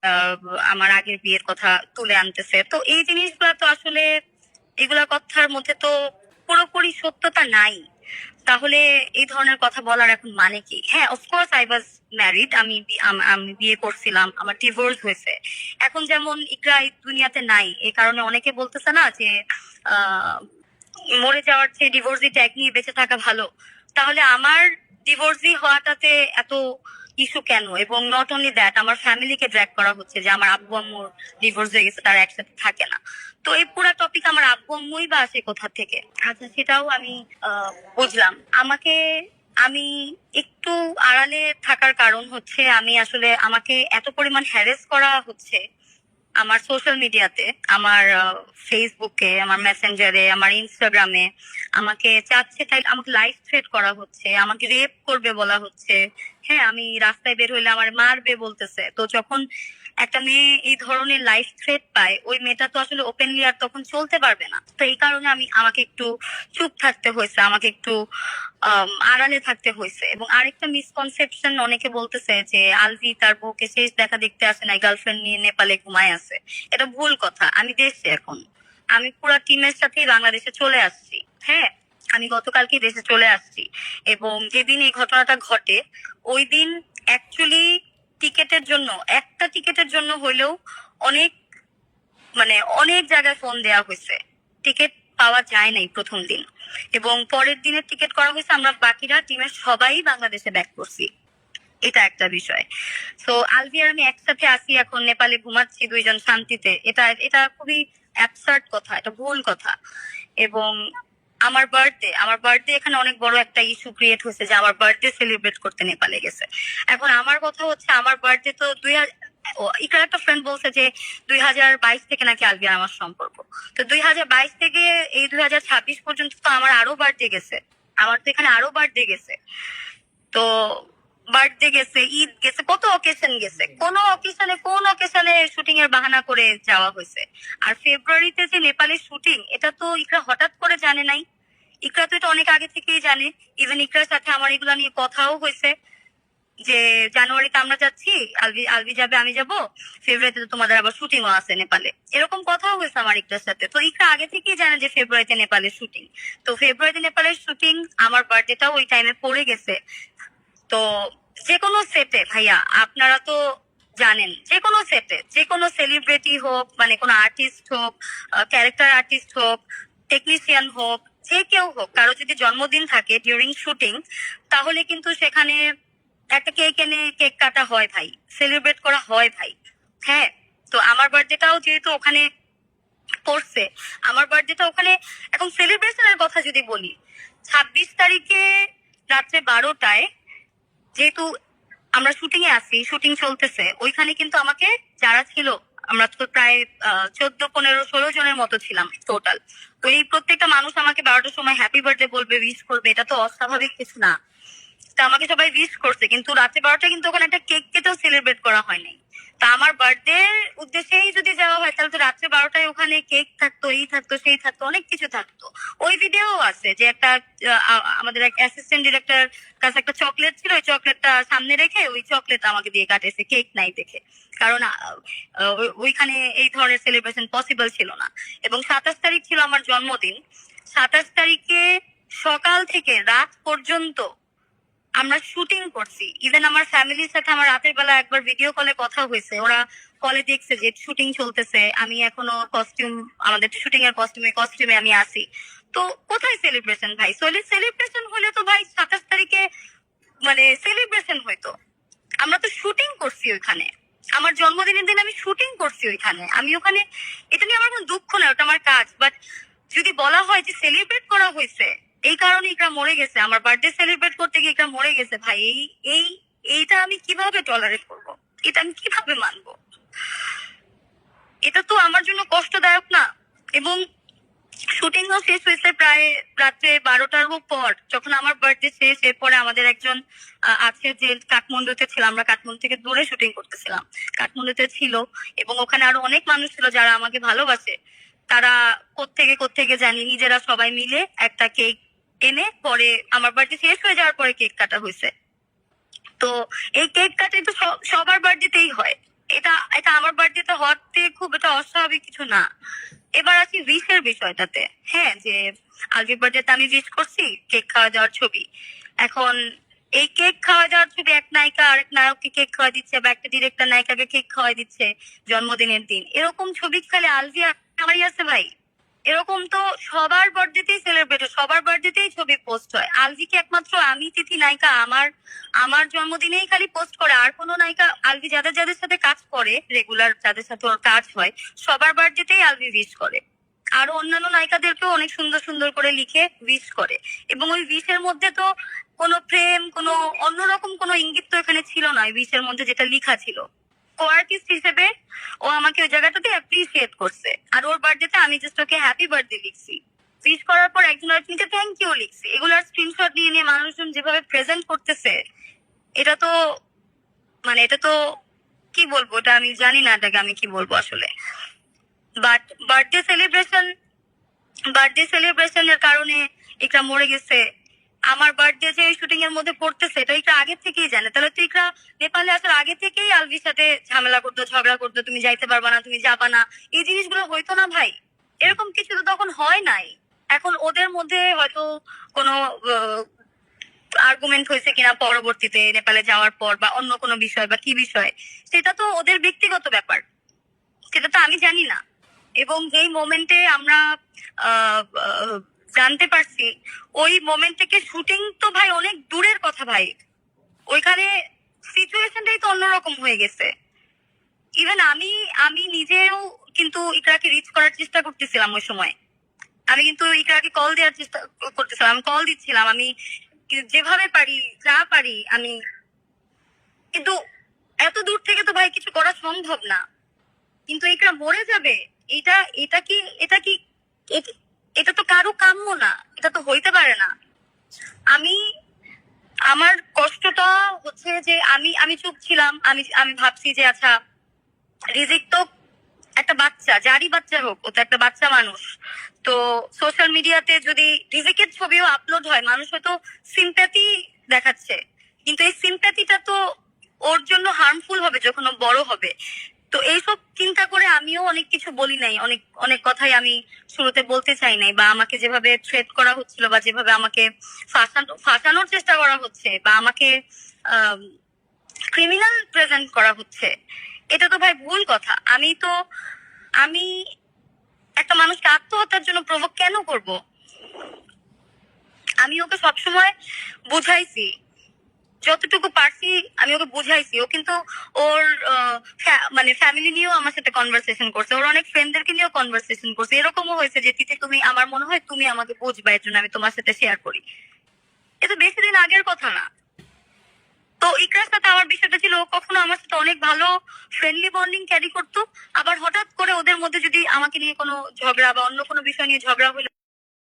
আহ, আমার আগের বিয়ের কথা তুলে আনতেছে। তো এই জিনিসগুলো তো আসলে এগুলা কথার মধ্যে তো পুরোপুরি সত্যতা নাই। তাহলে এই ধরনের কথা বলার এখন মানে কি? হ্যাঁ, অফকোর্স আই ওয়াজ ম্যারিড, আমি বিয়ে করছিলাম, আমার ডিভোর্স হয়েছে। এখন যেমন ইকরা এই দুনিয়াতে নাই, এই কারণে অনেকে বলতেছে না যে আহ মরে যাওয়ার চেয়ে ডিভোর্সি ট্যাগ নিয়ে বেঁচে থাকা ভালো। তাহলে আমার ডিভোর্সি হওয়াটাতে এত ইস্যু কেন? এবং নট অনলি দ্যাট, আমার ফ্যামিলিকে ড্র্যাগ করা হচ্ছে যে আমার আব্বু আম্মুর ডিভোর্স হয়ে গেছে, তারা একসাথে থাকে না। তো এই পুরো টপিক আমার আব্বু আম্মুই বা আসে কোথা থেকে? আচ্ছা, সেটাও আমি বুঝলাম। আমি একটু আড়ালে থাকার কারণ হচ্ছে আমি আসলে আমাকে এত পরিমাণ হ্যারেস করা হচ্ছে আমার সোশ্যাল মিডিয়াতে, আমার ফেসবুকে, আমার মেসেঞ্জারে, আমার ইনস্টাগ্রামে। আমাকে চাচ্ছে তাই আমাকে লাইভ থ্রেট করা হচ্ছে, আমাকে রেপ করবে বলা হচ্ছে। হ্যাঁ, আমি রাস্তায় বের হইলে আমার মারবে বলতেছে। তো যখন একটা মেয়ে এই ধরনের লাইফ থ্রেট পায়, ওই মেয়েটা তো আসলে ওপেনলি আর তখন চলতে পারবে না। তো এই কারণে আমাকে একটু চুপ থাকতে হয়েছে, আমাকে একটু আড়ালে থাকতে হয়েছে। এবং আরেকটা মিসকনসেপশন, অনেকে বলতেছে যে আলভি তার বউকে শেষ দেখা দেখতে আসে না, গার্লফ্রেন্ড নিয়ে নেপালে ঘুমায় আছে। এটা ভুল কথা। আমি দেশে এখন, আমি পুরো টিমের সাথেই বাংলাদেশে চলে আসছি। হ্যাঁ, আমি গতকালকে দেশে চলে আসছি। এবং যেদিন এই ঘটনাটা ঘটে, ওই দিন অ্যাকচুয়ালি টিকেটের জন্য, একটা টিকেটের জন্য হইলেও অনেক, মানে অনেক জায়গায় ফোন দেওয়া হয়েছে। টিকিট পাওয়া যায় নাই প্রথম দিন, এবং পরের দিনের টিকিট করা হয়েছে। আমরা বাকিরা টিমের সবাই বাংলাদেশে ব্যাক করছি। এটা একটা বিষয়। তো আলভি আর আমি একসাথে আসি, এখন নেপালে ঘুমাচ্ছি দুইজন শান্তিতে। এটা এটা খুবই অ্যাবসার্ড কথা, এটা ভুল কথা। এবং আমার বার্থডে এখানে অনেক বড় একটা ইস্যু ক্রিয়েট হয়েছে যে আমার বার্থডে সেলিব্রেট করতে নেপালে গেছে। এখন আমার কথা হচ্ছে, আমার বার্থডে তো ইকার একটা ফ্রেন্ড বলছে যে 2022 থেকে নাকি আলভি আর আমার সম্পর্ক। তো 2022 থেকে এই 2026 পর্যন্ত তো আমার আরো বার্থডে গেছে, আমার তো এখানে আরো বার্থডে গেছে। তো বার্থডে গেছে, ঈদ গেছে, কত অকেশন গেছে, কোন অকেশনে শুটিং এর বাহানা করে যাওয়া হয়েছে। আর ফেব্রুয়ারিতে যে নেপালের শুটিং, এটা তো ইকরা হঠাৎ করে জানে নাই। ইকরা তো এটা অনেক আগে থেকেই জানে। ইভেন ইকরার সাথে আমার এগুলা নিয়ে কথাও হয়েছে যে জানুয়ারিতে আমরা যাচ্ছি, আলভি আলভি যাবে, আমি যাব, ফেব্রুয়ারিতে তো তোমাদের আবার শুটিংও আছে নেপালে। এরকম কথাও হয়েছে আমার ইকরার সাথে। তো ইকরা আগে থেকেই জানে যে ফেব্রুয়ারিতে নেপালের শুটিং। তো ফেব্রুয়ারিতে নেপালের শুটিং, আমার বার্থডেটাও ওই টাইমে পড়ে গেছে। তো যে কোনো সেটে ভাইয়া, আপনারা তো জানেন, যে কোনো সেটে যে কোনো সেলিব্রিটি হোক, মানে কোনো আর্টিস্ট হোক, ক্যারেক্টার আর্টিস্ট হোক, টেকনিশিয়ান হোক, যে কেউ হোক, কারো যদি জন্মদিন থাকে ডিউরিং শুটিং, তাহলে কিন্তু সেখানে একটা কেক এনে কেক কাটা হয় ভাই, সেলিব্রেট করা হয় ভাই। হ্যাঁ, তো আমার বার্থডেটাও যেহেতু ওখানে পড়ছে, আমার বার্থডেটা ওখানে। এখন সেলিব্রেশনের কথা যদি বলি, 26 তারিখে রাত্রে 12টায়, যেহেতু আমরা শুটিং এ আছি, শুটিং চলতেছে, ওইখানে কিন্তু আমাকে যারা ছিল, আমরা তো প্রায় 14, 15, 16 জনের মতো ছিলাম টোটাল। তো এই প্রত্যেকটা মানুষ আমাকে 12টার সময় হ্যাপি বার্থডে বলবে, উইশ করবে, এটা তো অস্বাভাবিক কিছু না। তা আমাকে সবাই উইশ করছে, কিন্তু রাতে 12টা কিন্তু ওখানে একটা কেক কেটেও সেলিব্রেট করা হয়নি। তা আমার বার্থডে উদ্দেশ্যেই যদি যাওয়া হয়, তাহলে তো রাত্রে 12টায় ওখানে কেক থাকতো, এই থাকতো, সেই থাকতো, অনেক কিছু থাকতো। ওই ভিডিও আছে যে একটা আমাদের এক অ্যাসিস্ট্যান্ট ডিরেক্টর কাছে একটা চকলেট ছিল, ওই চকলেটটা সামনে রেখে ওই চকলেট আমাকে দিয়ে কাটেছে, কেক নাই দেখে। কারণ ওইখানে এই ধরনের সেলিব্রেশন পসিবল ছিল না। এবং 27 তারিখ ছিল আমার জন্মদিন। 27 তারিখে সকাল থেকে রাত পর্যন্ত আমরা শুটিং করছি। ইভেন আমার ফ্যামিলির সাথে আমার রাতের বেলা একবার ভিডিও কলে কথা হয়েছে, ওরা কলে দেখছে যে শুটিং চলতেছে, আমি এখনো কস্টিউম, আমাদের শুটিং এর কস্টিউমে আমি আছি। তো কোথায় সেলিব্রেশন ভাই? সেলিব্রেশন হলে তো ভাই 27 তারিখে মানে সেলিব্রেশন হইতো। আমরা তো শুটিং করছি ওইখানে, আমার জন্মদিনের দিন আমি শুটিং করছি ওইখানে, আমি ওখানে। এটা নিয়ে আমার কোনো দুঃখ না, ওটা আমার কাজ। বাট যদি বলা হয় যে সেলিব্রেট করা হয়েছে, এই কারণে ইকরা মরে গেছে, আমার বার্থডে সেলিব্রেট করতে গিয়ে ইকরা মরে গেছে, ভাই এই এইটা আমি কিভাবে টলারেট করব? এটা আমি কিভাবে মানবো? এটা তো আমার জন্য কষ্টদায়ক না? এবং শুটিংও শেষ হয়েছে প্রায় রাত্রে 12টার পর, যখন আমার বার্থডে শেষ। এরপরে আমাদের একজন আছে যে কাঠমান্ডুতে ছিল, আমরা কাঠমান্ডু থেকে দূরে শুটিং করতেছিলাম, কাঠমান্ডুতে ছিল। এবং ওখানে আরো অনেক মানুষ ছিল যারা আমাকে ভালোবাসে। তারা কোত্থেকে জানি নিজেরা সবাই মিলে একটা কেক এনে, পরে আমার বার্থডে শেষ হয়ে যাওয়ার পরে কেক কাটা হয়েছে। তো এই কেক কাটে তো সবার বার্থডেতেই হয়, এটা এটা আমার বার্থডেতে হতে খুব এটা অস্বাভাবিক কিছু না। এবার আসি উইশের বিষয়টাতে। হ্যাঁ, যে আলভির বার্থডেতে আমি উইশ করছি, কেক খাওয়া যাওয়ার ছবি। এখন এই কেক খাওয়া যাওয়ার ছবি এক নায়িকা আরেক নায়ককে কেক খাওয়া দিচ্ছে, বা একটা ডিরেক্টর নায়িকাকে কেক খাওয়াই দিচ্ছে জন্মদিনের দিন। এরকম ছবি কি খালি আলভি আর আমারই আছে ভাই? এরকম তো সবার বার্থডেতেই সেলিব্রেট হয়, সবার বার্থডেতেই ছবি পোস্ট হয়। আলভি কি একমাত্র আমি তিথি নায়িকা আমার আমার জন্মদিনেই খালি পোস্ট করে? আর কোনো নায়িকা, আলভি যাদের যাদের সাথে কাজ করে রেগুলার, যাদের সাথে ওর কাজ হয়, সবার বার্থডেতেই আলভি উইশ করে। আরো অন্যান্য নায়িকাদেরকেও অনেক সুন্দর সুন্দর করে লিখে উইশ করে। এবং ওই উইশের মধ্যে তো কোনো প্রেম, কোনো অন্যরকম কোনো ইঙ্গিত তো এখানে ছিল না। উইশের মধ্যে যেটা লেখা ছিল, কো আর্টিস্ট হিসেবে ও আমাকে ওই জায়গাটাতে অ্যাপ্রিসিয়েট করছে। আর ওর বার্থডেতে আমি জাস্ট ওকে হ্যাপি বার্থডে লিখছি, উইশ করার পর একজন আরেকজনকে থ্যাংক ইউ লিখছি। এগুলার স্ক্রিনশট নিয়ে নিয়ে মানুষজন যেভাবে প্রেজেন্ট করতেছে, এটা তো মানে এটা তো কি বলবো, এটা আমি জানি না এটাকে আমি কি বলবো আসলে। বাট বার্থডে সেলিব্রেশনের কারণে এটা মরে গেছে। আমার বার্থডে যে শুটিং এর মধ্যে পড়তেছে, এটা এটা আগে থেকেই জানে। তাহলে তো ইকরা নেপালে আসার আগে থেকেই আলভির সাথে ঝামেলা করতো, ঝগড়া করতো, তুমি যাইতে পারবা না, তুমি যাবা না, এই জিনিসগুলো হইতো না ভাই। এরকম কিছু তো তখন হয় নাই। এখন ওদের মধ্যে হয়তো কোনো আর্গুমেন্ট হয়েছে কিনা পরবর্তীতে নেপালে যাওয়ার পর, বা অন্য কোনো বিষয় বা কি বিষয়, সেটা তো ওদের ব্যক্তিগত ব্যাপার, সেটা তো আমি জানি না। এবং যেই মোমেন্টে আমরা আহ, আহ, জানতে পারছি, ওই মোমেন্ট থেকে শুটিং তো ভাই অনেক দূরের কথা ভাই। ওইখানে সিচুয়েশনটাই তো অন্যরকম হয়ে গেছে। ইভেন আমি আমি নিজেও কিন্তু ইকরাকে রিচ করার চেষ্টা করতেছিলাম ওই সময়। আমি কিন্তু ইকরাকে কল দেওয়ার চেষ্টা করতেছিলাম, আমি কল দিচ্ছিলাম, আমি যেভাবে পারি, যা পারি আমি। কিন্তু এত দূর থেকে তো ভাই কিছু করা সম্ভব না। কিন্তু ইকরা মরে যাবে, এটা এটা কি এটা কি এট- এটা তো কারো কাম্য না, এটা তো হইতে পারে না। আমি আমার কষ্টটা হচ্ছে যে আমি আমি চুপ ছিলাম। আমি আমি ভাবছি যে আচ্ছা, রিজিক তো একটা বাচ্চা, যারই বাচ্চা হোক, ও তো একটা বাচ্চা মানুষ। তো সোশ্যাল মিডিয়াতে যদি রিজিকের ছবিও আপলোড হয়, মানুষ হয়তো সিম্প্যাথি দেখাচ্ছে, কিন্তু এই সিম্প্যাথিটা তো ওর জন্য হার্মফুল হবে যখন ও বড় হবে। তো এইসব চিন্তা করে আমিও অনেক কিছু বলি নাই, অনেক অনেক কথাই আমি শুরুতে বলতে চাই নাই, বা আমাকে যেভাবে থ্রেট করা হচ্ছিল, বা যেভাবে আমাকে ফাঁসানোর চেষ্টা করা হচ্ছে, বা আমাকে ক্রিমিনাল প্রেজেন্ট করা হচ্ছে, এটা তো ভাই ভুল কথা। আমি একটা মানুষকে আত্মহত্যার জন্য প্রভোগ কেন করব? আমি ওকে সবসময় বুঝাইছি, যতটুকু পারছি আমি ওকে বুঝাইছি। ও কিন্তু ওর মানে ফ্যামিলি নিয়েও আমার সাথে কনভারসেশন করছে, ওর অনেক ফ্রেন্ডদেরকে নিয়েও কনভারসেশন করছে। এরকমও হয়েছে যে তিথি তুমি, আমার মনে হয় তুমি আমাকে বুঝবা, এর জন্য আমি তোমার সাথে শেয়ার করি। এটা বেশি দিন আগের কথা না। তো ইকরার সাথে আমার বিষয়টা ছিল, ও কখনো আমার সাথে অনেক ভালো ফ্রেন্ডলি বন্ডিং ক্যারি করতো, আবার হঠাৎ করে ওদের মধ্যে যদি আমাকে নিয়ে কোনো ঝগড়া বা অন্য কোনো বিষয় নিয়ে ঝগড়া হলো,